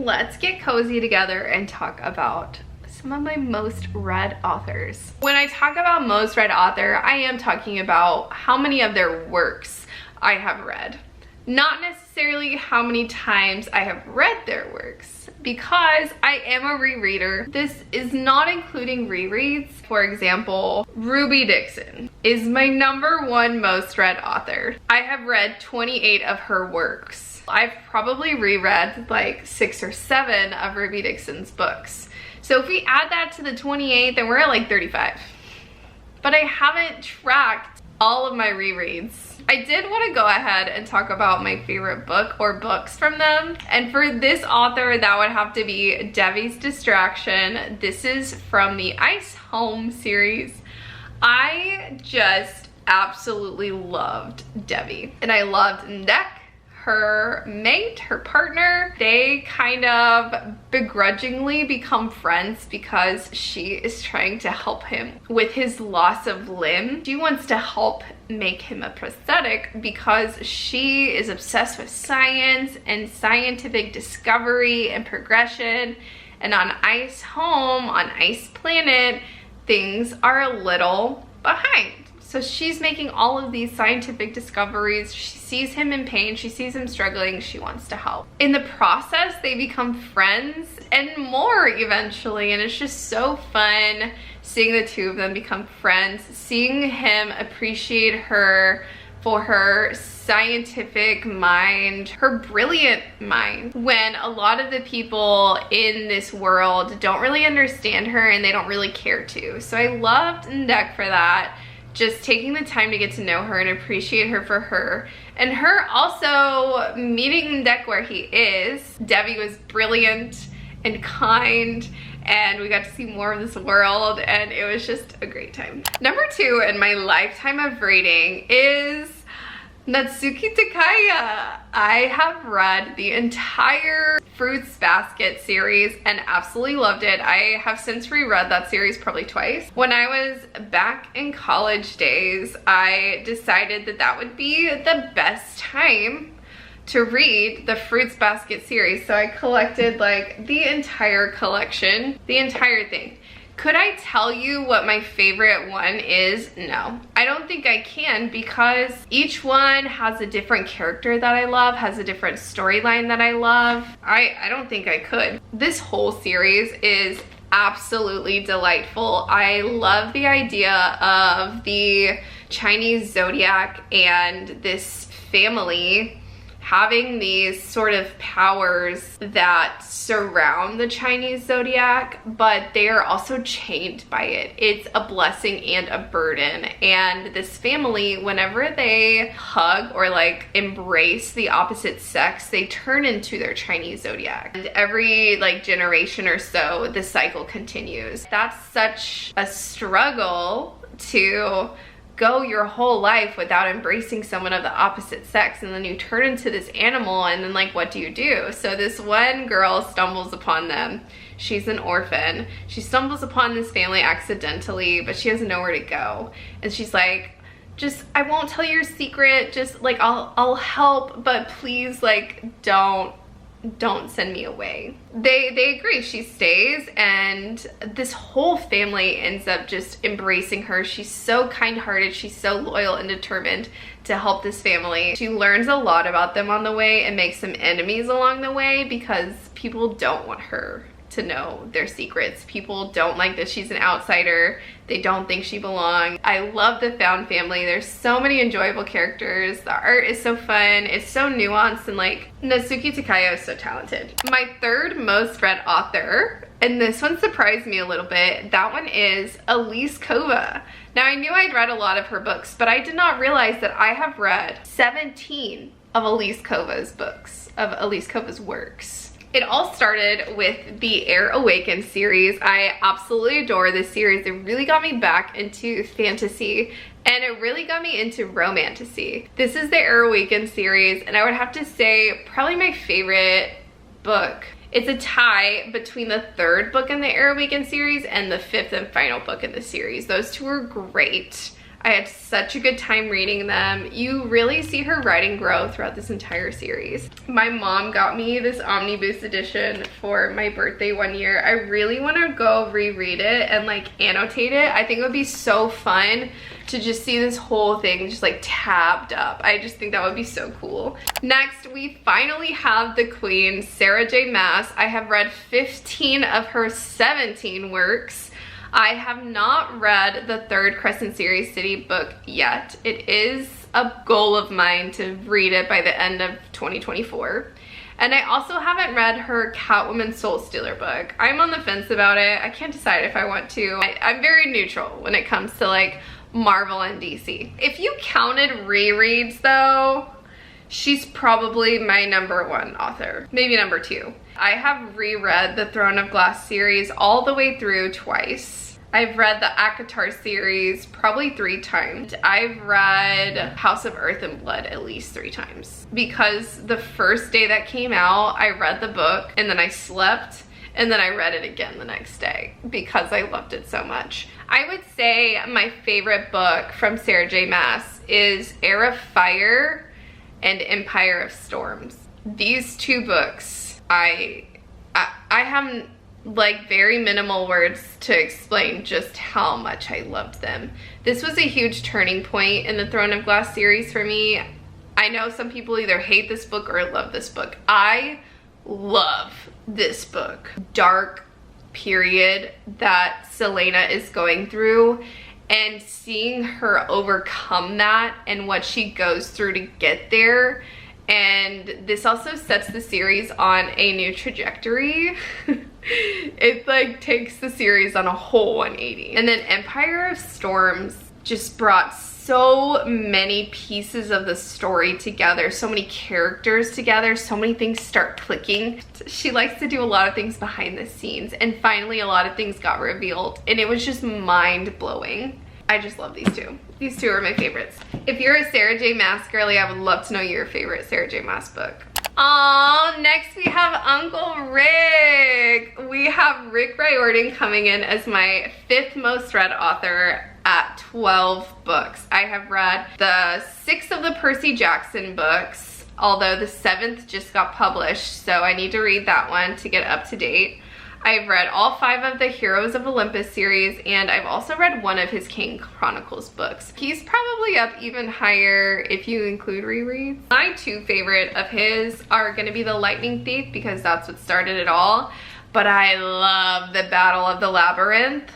let's get cozy together and talk about some of my most read authors. When I talk about most read author, I am talking about how many of their works I have read. Not necessarily how many times I have read their works, because I am a rereader. This is not including rereads. For example, Ruby Dixon is my #1 most read author. I have read 28 of her works. I've probably reread like 6 or 7 of Ruby Dixon's books. So if we add that to the 28, then we're at like 35. But I haven't tracked all of my rereads. I did want to go ahead and talk about my favorite book or books from them. And for this author, that would have to be Devi's Distraction. This is from the Ice Home series. I just absolutely loved Devi. And I loved Ndek, her mate, her partner. They kind of begrudgingly become friends because she is trying to help him with his loss of limb. She wants to help make him a prosthetic because she is obsessed with science and scientific discovery and progression. And on Ice Home, on Ice Planet, things are a little behind. So she's making all of these scientific discoveries. She sees him in pain, she sees him struggling, she wants to help. In the process, they become friends and more eventually, and it's just so fun seeing the two of them become friends, seeing him appreciate her for her scientific mind, her brilliant mind, when a lot of the people in this world don't really understand her and they don't really care to. So I loved Ndek for that. Just taking the time to get to know her and appreciate her for her. And her also meeting Ndek where he is. Devi was brilliant and kind, and we got to see more of this world, and it was just a great time. #2 in my lifetime of reading is Natsuki Takaya. I have read the entire Fruits Basket series and absolutely loved it. I have since reread that series probably twice. When I was back in college days, I decided that that would be the best time to read the Fruits Basket series. So I collected like the entire collection, the entire thing. Could I tell you what my favorite one is? No, I don't think I can, because each one has a different character that I love, has a different storyline that I love. I don't think I could. This whole series is absolutely delightful. I love the idea of the Chinese zodiac and this family having these sort of powers that surround the Chinese zodiac, but they are also chained by it. It's a blessing and a burden. And this family, whenever they hug or like embrace the opposite sex, they turn into their Chinese zodiac. And every like generation or so, the cycle continues. That's such a struggle to go your whole life without embracing someone of the opposite sex, and then you turn into this animal, and then like what do you do? So this one girl stumbles upon them. She's an orphan. She stumbles upon this family accidentally, but she has nowhere to go, and she's like, just, I won't tell your secret, just like I'll help, but please like don't send me away. They agree. She stays, and this whole family ends up just embracing her. She's so kind-hearted, she's so loyal and determined to help this family. She learns a lot about them on the way and makes some enemies along the way because people don't want her to know their secrets. People don't like that she's an outsider. They don't think she belongs. I love the found family. There's so many enjoyable characters. The art is so fun. It's so nuanced, and like Natsuki Takaya is so talented. My third most read author, and this one surprised me a little bit, that one is Elise Kova. Now I knew I'd read a lot of her books, but I did not realize that I have read 17 of Elise Kova's books, of Elise Kova's works. It all started with the Air Awakened series. I absolutely adore this series. It really got me back into fantasy, and it really got me into romantasy. This is the Air Awakened series, and I would have to say probably my favorite book. It's a tie between the 3rd book in the Air Awakened series and the 5th and final book in the series. Those two are great. I had such a good time reading them. You really see her writing grow throughout this entire series. My mom got me this omnibus edition for my birthday one year. I really want to go reread it and like annotate it. I think it would be so fun to just see this whole thing just like tabbed up. I just think that would be so cool. Next, we finally have the queen, Sarah J Maas. I have read 15 of her 17 works. I have not read the third Crescent Series City book yet. It is a goal of mine to read it by the end of 2024. And I also haven't read her Catwoman Soul Stealer book. I'm on the fence about it. I can't decide if I want to. I'm very neutral when it comes to like Marvel and DC. If you counted rereads though, she's probably my #1 author, maybe #2. I have reread the Throne of Glass series all the way through twice. I've read the ACOTAR series probably 3 times. I've read House of Earth and Blood at least 3 times. Because the first day that came out, I read the book and then I slept and then I read it again the next day because I loved it so much. I would say my favorite book from Sarah J Maas is Heir of Fire and Empire of Storms. These 2 books, I haven't like very minimal words to explain just how much I loved them. This was a huge turning point in the Throne of Glass series for me. I know some people either hate this book or love this book. I love this book. Dark period that Selena is going through and seeing her overcome that and what she goes through to get there. And this also sets the series on a new trajectory. It like takes the series on a whole 180. And then Empire of Storms just brought so many pieces of the story together, so many characters together, so many things start clicking. She likes to do a lot of things behind the scenes, and finally a lot of things got revealed and it was just mind-blowing. I just love these 2. These 2 are my favorites. If you're a Sarah J Maas girly, I would love to know your favorite Sarah J Maas book. Aww, next we have Uncle Rick. We have Rick Riordan coming in as my 5th most read author at 12 books. I have read the 6 of the Percy Jackson books, although the 7th just got published, so I need to read that one to get up to date. I've read all 5 of the Heroes of Olympus series, and I've also read one of his King Chronicles books. He's probably up even higher if you include rereads. My 2 favorite of his are gonna be The Lightning Thief because that's what started it all, but I love The Battle of the Labyrinth,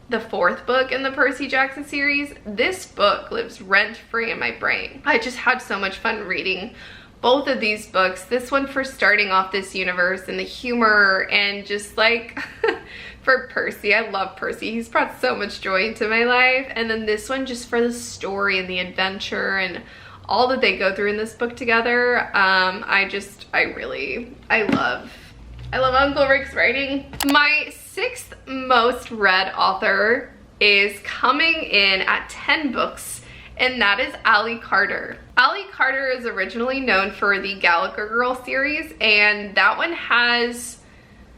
the 4th book in the Percy Jackson series. This book lives rent-free in my brain. I just had so much fun reading both of these books. This one for starting off this universe and the humor and just like for Percy. I love Percy. He's brought so much joy into my life. And then this one just for the story and the adventure and all that they go through in this book together. I love Uncle Rick's writing. My 6th most read author is coming in at 10 books, and that is Ali Carter. Ali Carter is originally known for the Gallagher Girl series, and that one has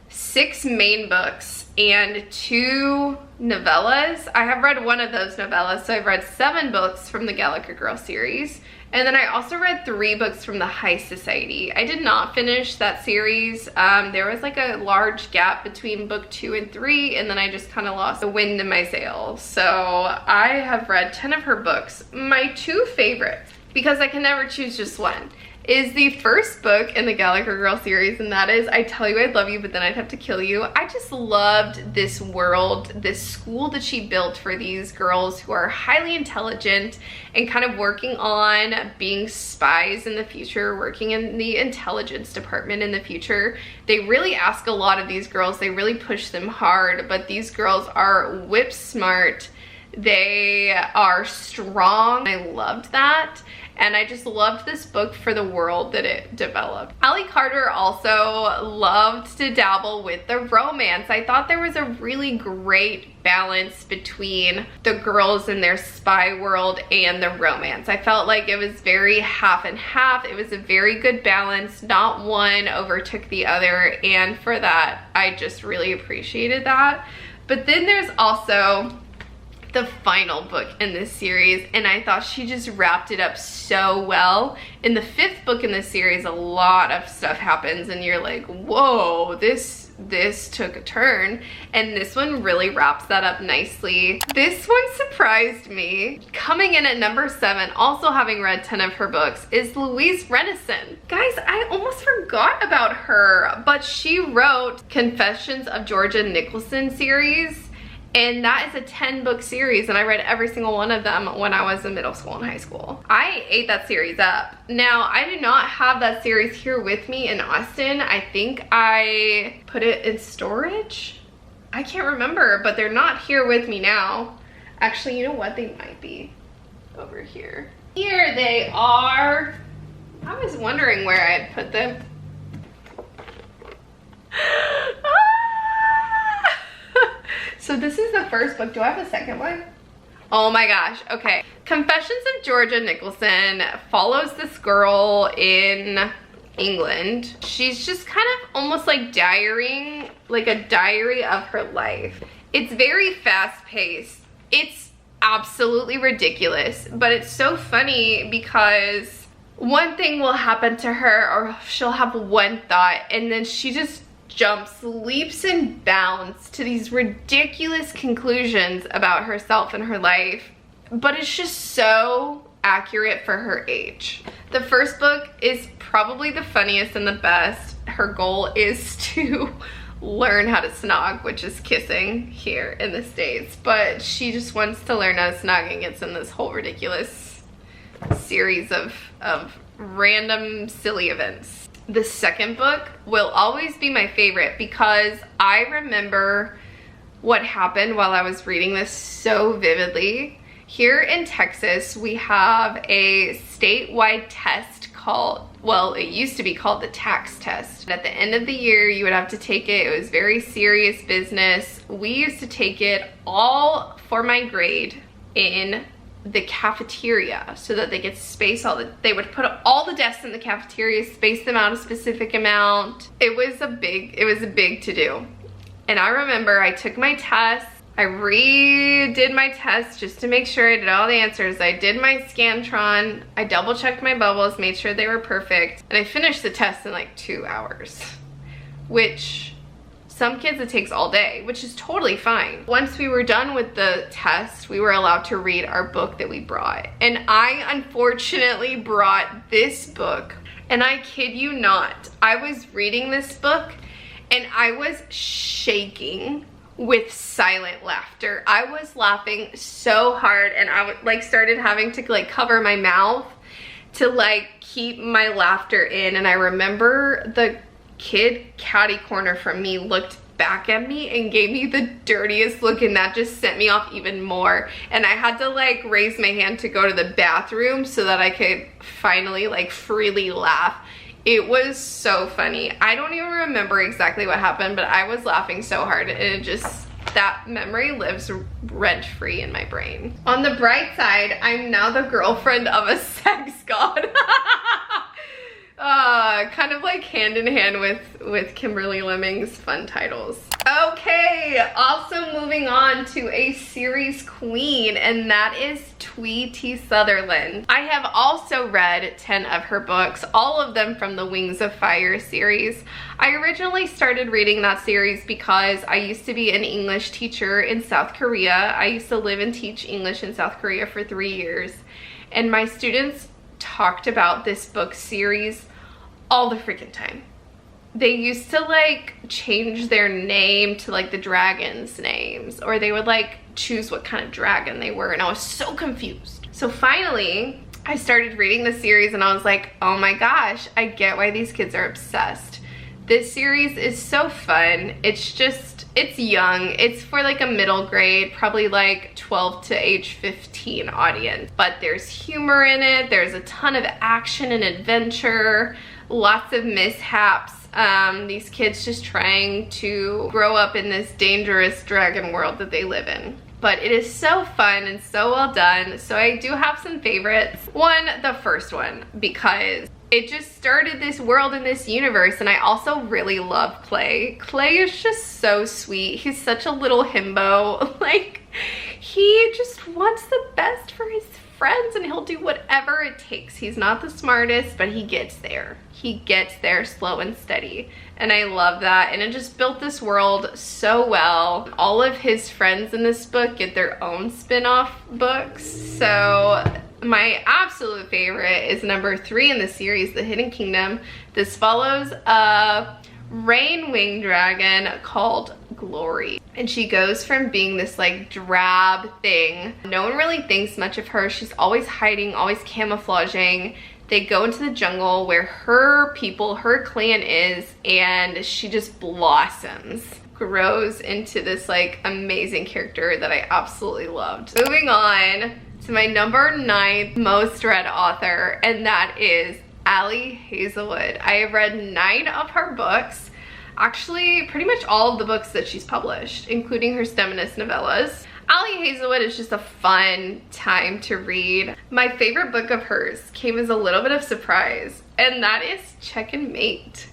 6 main books and 2 novellas. I have read one of those novellas, so I've read 7 books from the Gallagher Girl series. And then I also read 3 books from the High Society. I did not finish that series. There was like a large gap between book 2 and 3, and then I just kind of lost the wind in my sails. So I have read 10 of her books. My 2 favorites, because I can never choose just one, is the first book in the Gallagher Girl series, and that is I Tell You I Love You But Then I'd Have to Kill You. I just loved this world, this school that she built for these girls who are highly intelligent and kind of working on being spies in the future, working in the intelligence department in the future. They really ask a lot of these girls. They really push them hard, but these girls are whip smart. They are strong. I loved that. And I just loved this book for the world that it developed. Ali Carter also loved to dabble with the romance. I thought there was a really great balance between the girls in their spy world and the romance. I felt like it was very half and half. It was a very good balance. Not one overtook the other. And for that, I just really appreciated that. But then there's also the final book in this series, and I thought she just wrapped it up so well. In the 5th book in this series, a lot of stuff happens and you're like, whoa, this took a turn, and this one really wraps that up nicely. This one surprised me. Coming in at number 7, also having read 10 of her books, is Louise Rennison. Guys, I almost forgot about her, but she wrote Confessions of Georgia Nicholson series, and that is a 10-book series, and I read every single one of them when I was in middle school and high school. I ate that series up. Now, I do not have that series here with me in Austin. I think I put it in storage. I can't remember, but they're not here with me now. Actually, you know what? They might be over here. Here they are. I was wondering where I had put them. So this is the first book. Do I have a second one? Oh my gosh, okay. Confessions of Georgia Nicholson follows this girl in England. She's just kind of almost like diarying, like a diary of her life. It's very fast-paced. It's absolutely ridiculous, but it's so funny because one thing will happen to her, or she'll have one thought, and then she just jumps, leaps and bounds to these ridiculous conclusions about herself and her life, but it's just so accurate for her age. The first book is probably the funniest and the best. Her goal is to learn how to snog, which is kissing here in the States, but she just wants to learn how to snog and gets in this whole ridiculous series of random silly events. The second book will always be my favorite because I remember what happened while I was reading this so vividly. Here in Texas, we have a statewide test called, well, it used to be called the tax test. At the end of the year, you would have to take it. It was very serious business. We used to take it all for my grade in the cafeteria so that they could space they would put all the desks in the cafeteria, space them out a specific amount. It was a big to do. And I remember I took my test, I redid my test just to make sure I did all the answers. I did my Scantron, I double checked my bubbles, made sure they were perfect, and I finished the test in like 2 hours, which some kids it takes all day, which is totally fine. Once we were done with the test, we were allowed to read our book that we brought. And I unfortunately brought this book, and I kid you not, I was reading this book and I was shaking with silent laughter. I was laughing so hard, and I like started having to like cover my mouth to like keep my laughter in. And I remember the kid catty corner from me looked back at me and gave me the dirtiest look, and that just sent me off even more. And I had to like raise my hand to go to the bathroom so that I could finally like freely laugh. It was so funny. I don't even remember exactly what happened, but I was laughing so hard, and it just, that memory lives rent-free in my brain. On the bright side, I'm now the girlfriend of a sex god. Kind of like hand in hand with Kimberly Lemming's fun titles. Okay, also moving on to a series queen, and that is Tui T. Sutherland. I have also read 10 of her books, all of them from the Wings of Fire series. I originally started reading that series because I used to be an English teacher in South Korea. I used to live and teach English in South Korea for 3 years, and my students talked about this book series all the freaking time. They used to like change their name to like the dragons' names, or they would like choose what kind of dragon they were, and I was so confused. So finally, I started reading the series and I was like, oh my gosh, I get why these kids are obsessed. This series is so fun. It's just, it's young. It's for like a middle grade, probably like 12 to age 15 audience. But there's humor in it. There's a ton of action and adventure, lots of mishaps. These kids just trying to grow up in this dangerous dragon world that they live in. But it is so fun and so well done. So I do have some favorites. One, the first one, because it just started this world in this universe, and I also really love Clay. Clay is just so sweet. He's such a little himbo. Like, He just wants the best for his friends and he'll do whatever it takes. He's not the smartest, but he gets there. He gets there slow and steady. And I love that. And it just built this world so well. All of his friends in this book get their own spin-off books. So my absolute favorite is number 3 in the series, The Hidden Kingdom. This follows a rain winged dragon called Glory. And she goes from being this like drab thing. No one really thinks much of her. She's always hiding, always camouflaging. They go into the jungle where her people, her clan is, and she just blossoms. Grows into this like amazing character that I absolutely loved. Moving on to my number 9 most read author, and that is Ali Hazelwood. I have read 9 of her books. Actually, pretty much all of the books that she's published, including her feminist novellas. Ali Hazelwood is just a fun time to read. My favorite book of hers came as a little bit of surprise, and that is Check and Mate.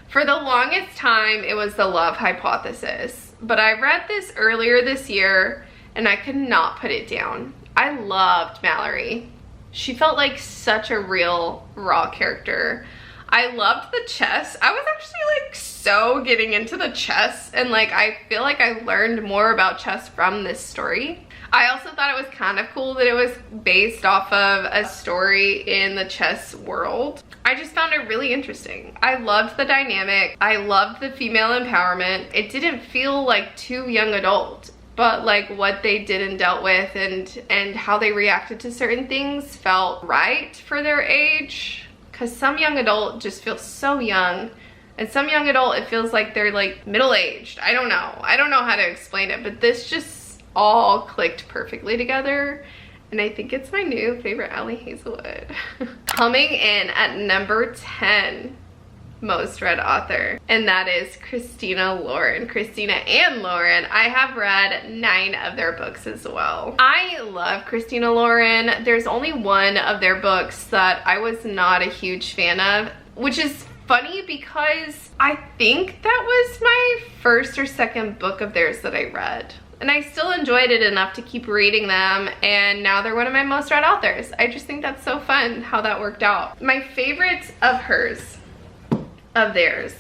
For the longest time, it was The Love Hypothesis, but I read this earlier this year, and I could not put it down. I loved Mallory. She felt like such a real, raw character. I loved the chess. I was actually like so getting into the chess, and like I feel like I learned more about chess from this story. I also thought it was kind of cool that it was based off of a story in the chess world. I just found it really interesting. I loved the dynamic. I loved the female empowerment. It didn't feel like too young adult, but like what they did and dealt with and how they reacted to certain things felt right for their age. Because some young adult just feels so young, and some young adult it feels like they're like middle-aged. I don't know how to explain it, but this just all clicked perfectly together, and I think it's my new favorite Ali Hazelwood. Coming in at number 10 most read author, and that is Christina Lauren. Christina and Lauren, I have read 9 of their books as well. I love Christina Lauren. There's only one of their books that I was not a huge fan of, which is funny because I think that was my first or second book of theirs that I read. And I still enjoyed it enough to keep reading them, and now they're one of my most read authors. I just think that's so fun how that worked out. My favorites of hers, of theirs,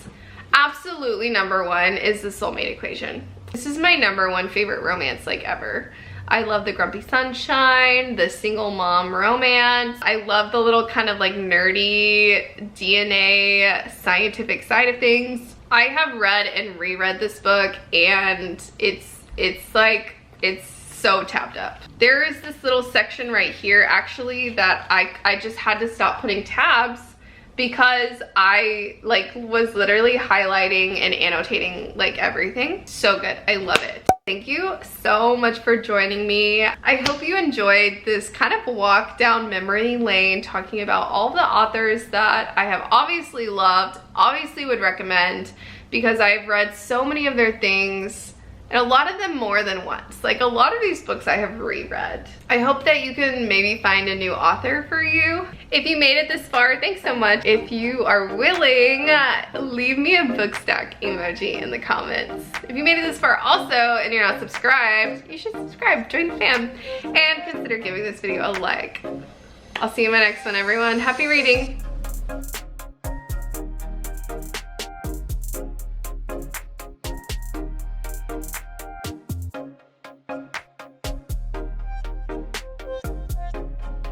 absolutely number 1 is The Soulmate Equation. This is my number 1 favorite romance like ever. I love the Grumpy Sunshine, the single mom romance. I love the little kind of like nerdy DNA scientific side of things. I have read and reread this book, and it's so tapped up. There is this little section right here actually that I just had to stop putting tabs because I like was literally highlighting and annotating like everything. So good, I love it. Thank you so much for joining me. I hope you enjoyed this kind of walk down memory lane talking about all the authors that I have obviously loved, obviously would recommend, because I've read so many of their things, and a lot of them more than once. Like a lot of these books I have reread. I hope that you can maybe find a new author for you. If you made it this far, thanks so much. If you are willing, leave me a book stack emoji in the comments. If you made it this far also and you're not subscribed, you should subscribe, join the fam, and consider giving this video a like. I'll see you in my next one, everyone. Happy reading.